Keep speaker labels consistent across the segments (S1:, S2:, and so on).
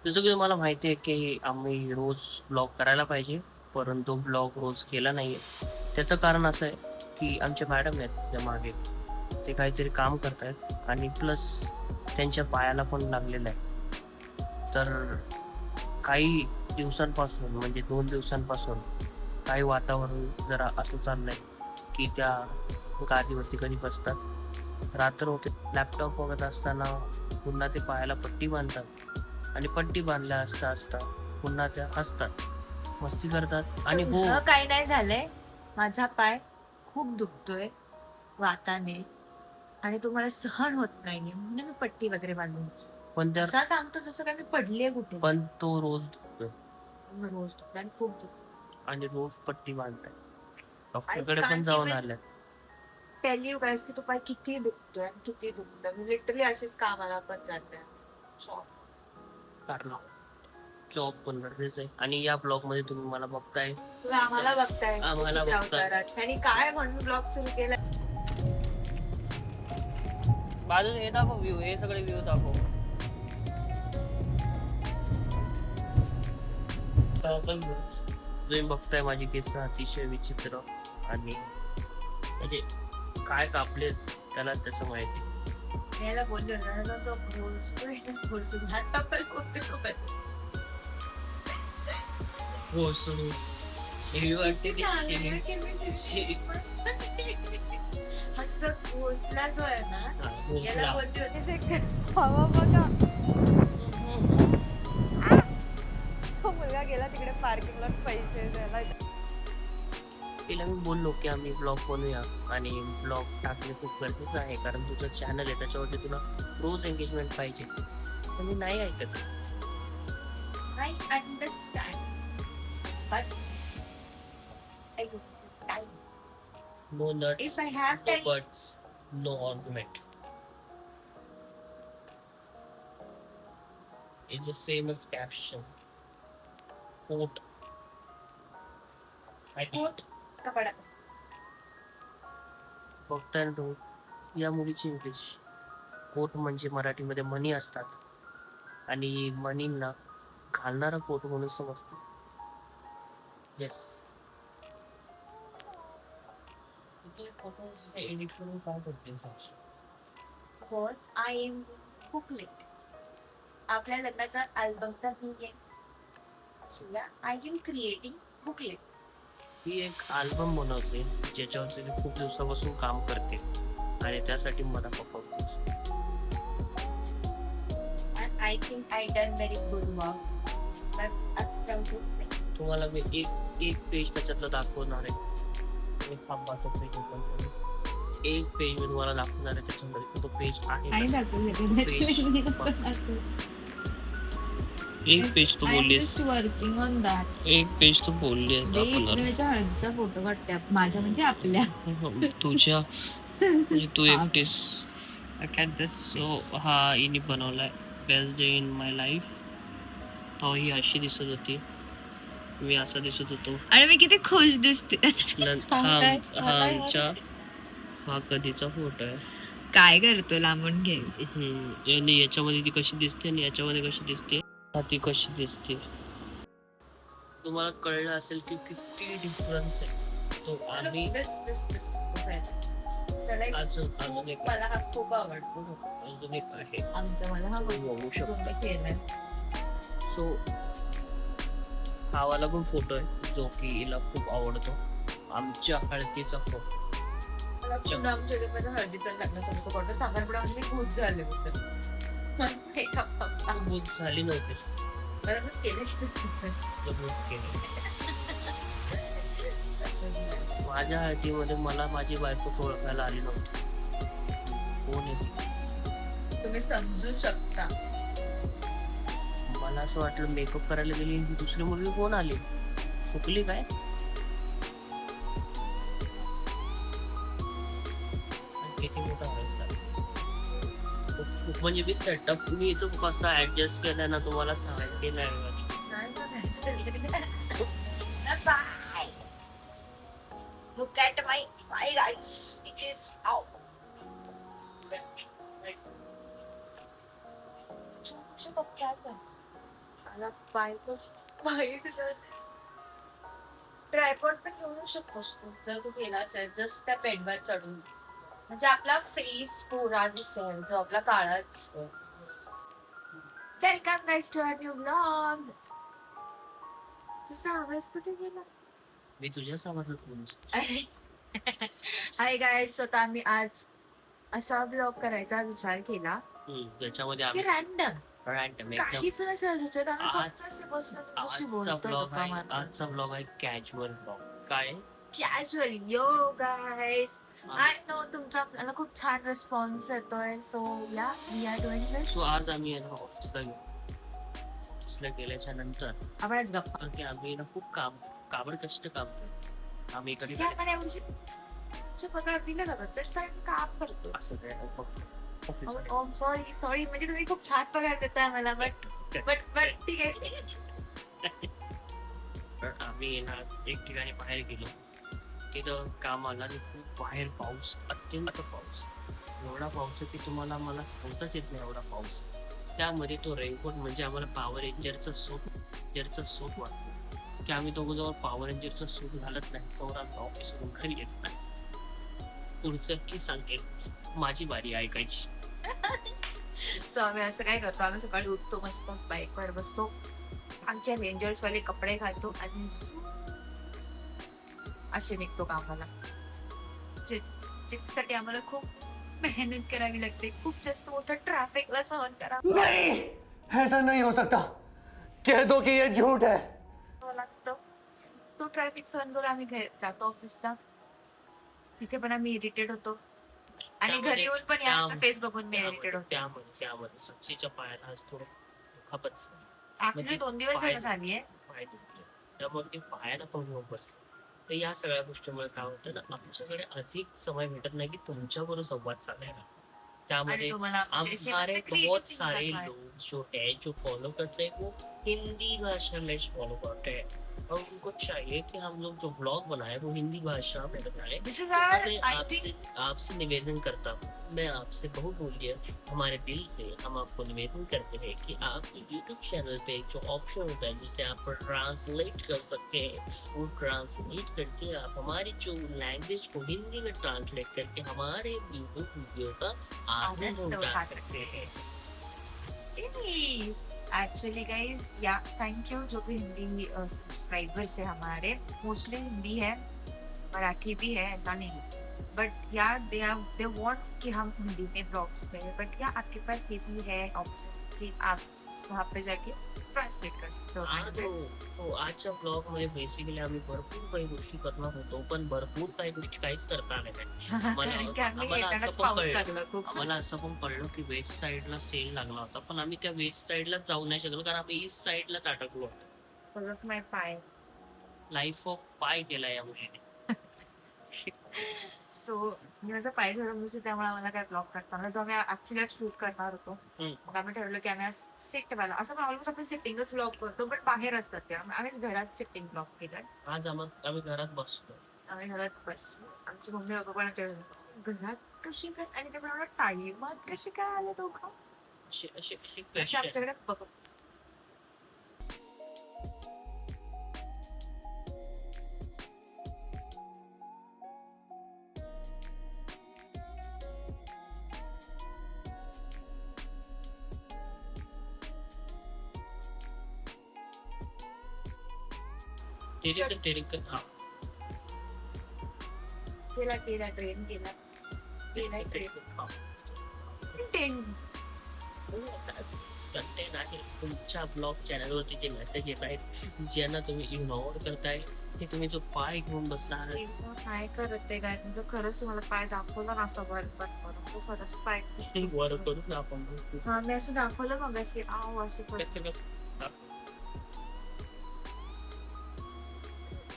S1: जसं की तुम्हाला माहिती आहे की आम्ही रोज ब्लॉग करायला पाहिजे, परंतु ब्लॉग रोज केला नाही आहे. त्याचं कारण असं आहे की आमचे मॅडम आहेत त्या मागे, ते काहीतरी काम करत आहेत आणि प्लस त्यांच्या पायाला पण लागलेलं आहे. तर काही दिवसांपासून म्हणजे 2 दिवसांपासून काही वातावरण जरा असं चाललंय की त्या गादीवरती कधी बसतात, रात्र होते, लॅपटॉप बघत असताना पुन्हा ते पायाला पट्टी बांधतात आणि पट्टी बांधल्या असता असता पुन्हा त्या हसतात, मस्ती करतात आणि हो
S2: तुझं काही नाही झालंय. माझा पाय खूप दुखतोय वाताने आणि तुम्हाला सहन होत नाहीये म्हणून मी पट्टी वगैरे बांधून
S1: पण त्या
S2: असा सांगतो जसं काय मी पडलीये कुठे.
S1: पण तो रोज दुखतोय
S2: रोज दुखत आणि खूप दुखत.
S1: आणि रोज पट्टी बांधताय. डॉक्टरकडे पण जाऊन आल्यात.
S2: टेल यू गाईस की तो पाय किती दुखतोय आणि किती दुखतोय. मी लिटरली अशीच कामाला पण जाते.
S1: कारण जॉब पण गरजेचं आहे आणि या ब्लॉग मध्ये तुम्ही मला बघताय,
S2: तुम्ही आम्हाला बघताय
S1: आम्हाला
S2: विचित्र
S1: बघताय.
S2: अवतारात. आणि काय म्हणून ब्लॉग सुरू केला.
S1: बाजूला हे दाखव व्ह्यू, हे सगळे व्ह्यू दाखव. तुम्ही बघताय माझी केस अतिशय विचित्र आणि म्हणजे काय कापले त्याला त्याचं माहिती.
S2: याला बोललो ना तो घोळसून हात आपण कुठे
S1: हो सोडून शेळी वाटते ती शेळी.
S2: हट्ट घोसला जो आहे ना
S1: हा,
S2: याला
S1: घोसला.
S2: बोलली होती ते हवा बघा. तो मुलगा गेला तिकडे पार्किंगला पैसे द्यायला.
S1: तिला मी बोललो की आम्ही ब्लॉग बनवूया आणि ब्लॉग टाकणे खूप गरजेचं आहे, कारण तुझं चॅनल आहे त्याच्यावरती तुला रोज एंगेजमेंट पाहिजे. पण मी नाही ऐकत.
S2: I understand, but I don't have time.
S1: No nuts,
S2: If I have
S1: no
S2: time,
S1: buts, no argument. It's a famous caption. Quote.
S2: Coat कपडा.
S1: बघताय ना तुम्ही या मुलीची इंग्लिश. कोट म्हणजे मराठीमध्ये मणी असतात आणि मणींना घालणारा कोट म्हणून समजते. येस. फोटोज एडिट करून काय करते साक्षी?
S2: Because I am booklet. आपल्या लग्नाचा अल्बम तर नाहीये. So yeah, I am creating booklet.
S1: ही एक अल्बम बनवते ज्याच्यावरती ती खूप दिवसापासून काम करते आणि त्यासाठी मला पकवते.
S2: And I think I done very good work. But I'm proud of myself.
S1: तुम्हाला मी एक पेज त्याच्यातलं दाखवणार आहे. मी थांबा तो पेज ओपन करू. एक पेज मी तुम्हाला दाखवणार आहे त्याच्यामध्ये. तो पेज आहे का? एक पेज तू बोललीस,
S2: वर्किंग ऑन दॅट.
S1: एक पेज तू बोललीस दाखवणार.
S2: हळदीचा फोटो काढते माझ्या म्हणजे आपल्या
S1: तुझ्या म्हणजे तू एकटीस. सो हा हिने बनवलाय best day in my life. तो ही अशी दिसत होती, मी असा दिसत होतो.
S2: आणि मी किती खुश दिसते.
S1: हा कधीचा फोटो आहे.
S2: काय करतो लांबून घे.
S1: आणि याच्यामध्ये ती कशी दिसते आणि याच्यामध्ये कशी दिसते, ती कशी दिसते तुम्हाला कळलं असेल की किती डिफरन्स आहे. तो आम्ही अजून एक
S2: मला हा खूप आवडतो.
S1: अजून एक आहे
S2: आमचं मला हा
S1: बघू शकतो.
S2: केलंय.
S1: सो हा वाला पण फोटो आहे जो की हिला खूप आवडतो. आमच्या हळदीचा फोटो.
S2: आमच्या माझ्या हळदीचा लग्नाचा फोटो साखरपुडा मी खूप झाले होते.
S1: भूत झाली नव्हती. माझ्या हळदीमध्ये मला माझी बायको ओळखायला आली नव्हती. कोण आहे
S2: तुम्ही समजू शकता.
S1: मला असं वाटलं मेकअप करायला गेली दुसरी मुलगी कोण आली, चुकली काय. किती मोठा म्हणजे मी सेटअप मी तो कसा ऍडजस्ट केलाय ना तुम्हाला सांगायचं नाही.
S2: Look at my guys. It is out. Tripod पण घेऊ शकतोस तू जर तू केला असेल जस्ट त्या बेडवर चढून म्हणजे आपला फेस पुरा दिसेल जो आपला काळा दिसतो. Welcome guys to a new blog. तुझा आवाज कुठे गेला?
S1: मी तुझ्याच आवाजात बोलतो.
S2: हाय गाईज, स्वतः आम्ही आज असा ब्लॉग करायचा विचार केला
S1: त्याच्यामध्ये
S2: की
S1: आम्ही
S2: रॅन्डम
S1: रँडम एकदम
S2: काहीच नसेल त्याच्यात आम्ही फक्त
S1: आज-
S2: असे बसून तुझ्याशी
S1: आजचा
S2: बोलतोय,
S1: ब्लॉग
S2: गप्पा
S1: आहे
S2: मारतोय.
S1: आजचा ब्लॉग आहे कॅज्युअल ब्लॉग. काय
S2: casual. Yo guys, I know तुमचा आपल्याला खूप छान रिस्पॉन्स येतोय. सो या we are doing this.
S1: So आज आम्ही आहे ना ऑफिसला गेल्याच्या नंतर
S2: आपणच गप्पा.
S1: कारण की आम्ही ना खूप काबड कष्ट काम करतो. आम्ही
S2: ठीक
S1: इकडे
S2: आहे, मला एवढी तुमचा पगार दिला जातात तर सगळं काम करतो.
S1: असं काय ऑफिस
S2: सॉरी म्हणजे तुम्ही खूप छान पगार देताय मला, बट ठीक आहे.
S1: तर आम्ही ना एक ठिकाणी बाहेर गेलो. तिथं काम आला आणि खूप बाहेर पाऊस, अत्यंत पाऊस, एवढा पाऊस आहे की तुम्हाला मला सांगताच येत नाही एवढा पाऊस. त्यामध्ये तो रेनकोट म्हणजे आम्हाला पॉवर रेंजरचा सूट वाटतो की आम्ही दोघं जवळ पॉवर रेंजरचा सूट घालत नाही तर आम्ही ऑफिसवरून घरी येत नाही. पुढचं की सांगेल, माझी बारी ऐकायची.
S2: सो आम्ही असं काय करतो, आम्ही सकाळी उठतो, मस्त बाईकवर बसतो, आमचे रेंजर्स वाले कपडे घालतो आणि असे निघतो कामाला. ज्याच्यासाठी आम्हाला खूप मेहनत करावी लागते, खूप जास्त मोठं ट्रॅफिकला सहन करावं
S3: नहीं, ऐसा नहीं हो सकता. कह दो कि ये झूठ है.
S2: लागतं. तो ट्रॅफिक सहन करून आम्ही जातो ऑफिसला. तिथे पण आम्ही इरिटेट होतो आणि
S1: त्यामध्ये-
S2: घरी येऊन पण याचा फेस बघून मी इरिटेट होतो.
S1: त्यामध्ये सक्षीच्या पायाला आज थोडं दुखापत झाली.
S2: ऍक्च्युली 2 दिवस
S1: पाय-
S2: झालं झालीये.
S1: पाय दुखले त्यामुळे ते पायाला पण घेऊन बसले. तर या सगळ्या गोष्टीमुळे काय होतं ना, आमच्याकडे अधिक समय भेटत नाही की तुमच्याबरोबर संवाद साधायला.
S2: आणि
S1: त्यामध्ये
S2: तुम्हाला आमचे असे
S1: हमारे
S2: मस्त
S1: बहुत
S2: creative
S1: सारे
S2: दिसतात.
S1: लोग जो है जो फॉलो करते हैं वो हिंदी भाषा में फॉलो करते हैं और उनको चाहिए कि हम लोग जो ब्लॉग बनाए वो हिंदी भाषा में बनाए.
S2: This is
S1: तो
S2: our,
S1: हमें
S2: I think,
S1: आपसे निवेदन करता हूँ, मैं आपसे बहुत बोलिए हमारे दिल से हम आपको निवेदन करते हैं कि आप YouTube चैनल पे जो ऑप्शन होता है जिसे आप ट्रांसलेट कर सकते हैं, वो ट्रांसलेट करके आप हमारी जो लैंग्वेज को हिंदी में ट्रांसलेट करके हमारे YouTube वीडियो का आनंद उठा सकते हैं.
S2: एक्चुअली गाइज या थैंक यू जो भी हिंदी सब्सक्राइबर्स है हमारे, मोस्टली हिंदी है, मराठी भी है, ऐसा नहीं, बट यार दे वांट कि हम हिंदी में ब्लॉग्स में, बट या आपके पास ये भी है ऑप्शन कि आप वहाँ पे जाके ट्रांसलेट कर सकते हो.
S1: हो आजच्या ब्लॉग मध्ये बेसिकली आम्ही भरपूर काही गोष्टी करणार होतो पण भरपूर काही गोष्टी काहीच करता आल्या नाही.
S2: कारण की आम्ही
S1: आम्हाला
S2: येतानाच
S1: असं पण
S2: पाऊस
S1: कळलं.
S2: लागला खूप.
S1: आम्हाला असं पण कळलं की वेस्ट साईडला सेल लागला होता पण आम्ही त्या वेस्ट साईडला जाऊ नाही शकलो कारण आम्ही ईस्ट साईडलाच अटकलो होतो.
S2: Because of my पाय.
S1: लाईफ ऑफ पाय केला या मुलीने.
S2: सो मी माझा पाय धरून बसले त्यामुळे आम्हाला काय ब्लॉग करताना जो आम्ही ऍक्च्युली आज शूट करणार होतो, मग आम्ही ठरवलं की आम्ही आज सिट वाला असं पण ऑलमोस्ट आपण सिटिंगच ब्लॉग करतो बट बाहेर असतात ते, आम्हीच घरात सिटिंग ब्लॉग केलाय.
S1: आज आम्ही घरात बसतो.
S2: आम्ही घरात बसलो, आमची मम्मी बाबा पण आमच्या घरात कशी काय आणि ते पण टाइमात कशी काय आले दोघं
S1: अशी अशी अशी
S2: असे
S1: question.
S2: आमच्याकडे बघ.
S1: तेरे हा
S2: केला ट्रेन केला
S1: हा.
S2: ट्रेन.
S1: कंटेंट आहे तुमच्या ब्लॉग चॅनलवरती जे मेसेज येत आहेत ज्यांना तुम्ही इग्नोर करताय ते तुम्ही जो पाय घेऊन बसला आहात,
S2: काय करत ते काय तुमचं खरंच तुम्हाला पाय दाखवला ना असं वर पण करून तो खरंच पाय
S1: वर करू ना आपण
S2: हा मी असं दाखवलं मग अशी आव अशी करून.
S1: कसं कसं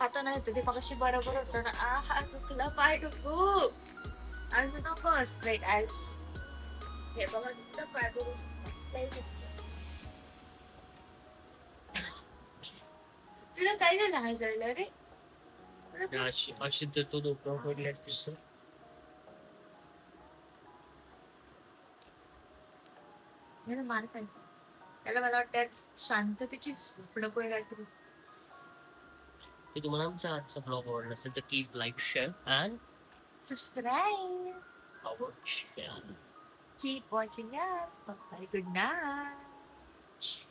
S2: आता नाही होतं ते मग अशी बरोबर होतं ना. हा दुखला पाय दुखू असं नको स्ट्रेट ऍज हे बघा तुमचा पाय बघू तुला काय झालं आहे झालं रे.
S1: आणि अशी जर तो डोक्यावर पडली असती तर
S2: त्याला मार खायचा. त्याला मला वाटतं आज शांततेची झोप नको आहे काहीतरी.
S1: ते तुम्हाला आमचा आजचा ब्लॉग आवडला असेल तर keep like share and
S2: Subscribe.
S1: Our channel
S2: Keep watching us. Bye. Good night.